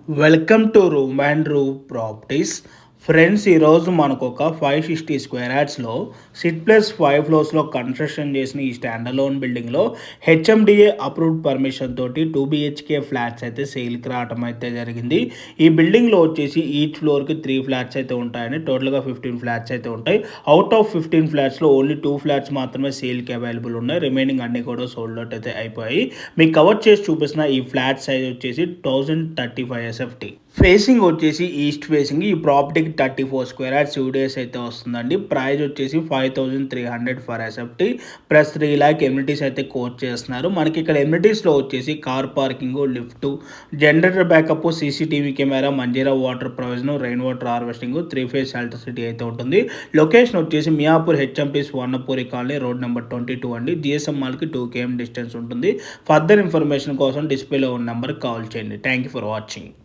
Welcome to room and room properties. Friends, ఈరోజు మనకు ఒక 560 స్క్వేర్ యార్డ్స్లో సిట్ ప్లస్ 5 ఫ్లోర్స్లో కన్స్ట్రక్షన్ చేసిన ఈ స్టాండ్ అలోన్ బిల్డింగ్లో హెచ్ఎండిఏ అప్రూవ్డ్ పర్మిషన్ తోటి 2 బిహెచ్కే ఫ్లాట్స్ అయితే సేల్కి రావడం అయితే జరిగింది. ఈ బిల్డింగ్లో వచ్చేసి ఈచ్ ఫ్లోర్కి 3 ఫ్లాట్స్ అయితే ఉంటాయని, టోటల్గా 15 ఫ్లాట్స్ అయితే ఉంటాయి. అవుట్ ఆఫ్ 15 ఫ్లాట్స్లో ఓన్లీ 2 ఫ్లాట్స్ మాత్రమే సేల్కి అవైలబుల్ ఉన్నాయి. రిమైనింగ్ అన్ని కూడా సోల్డ్ అవుట్ అయితే అయిపోయాయి. మీకు కవర్ చేసి చూపిస్తున్న ఈ ఫ్లాట్ సైజ్ వచ్చేసి 1035 ఎస్ఎఫ్టీ. ఫేసింగ్ వచ్చేసి ఈస్ట్ ఫేసింగ్. ఈ ప్రాపర్టీకి 34 స్క్వేర్ యార్డ్స్ యూడిఎస్ అయితే వస్తుందండి. ప్రైస్ వచ్చేసి 5300 for SFT plus 3 lakh amenities అయితే కోట్ చేస్తున్నారు. మనకి ఇక్కడ ఎమ్యూనిటీస్లో వచ్చేసి car parking, lift, generator backup, CCTV camera, Manjira water provision, rain water harvesting, 3 phase electricity అయితే ఉంటుంది. లొకేషన్ వచ్చేసి Miyapur HMT Swarnapuri colony, road number 22 అండి. జిఎస్ఎం మాల్కి 2 km డిస్టెన్స్ ఉంటుంది. ఫర్దర్ ఇన్ఫర్మేషన్ కోసం డిస్ప్లేలో ఉన్న నెంబర్కి కాల్ చేయండి. Thank you for watching.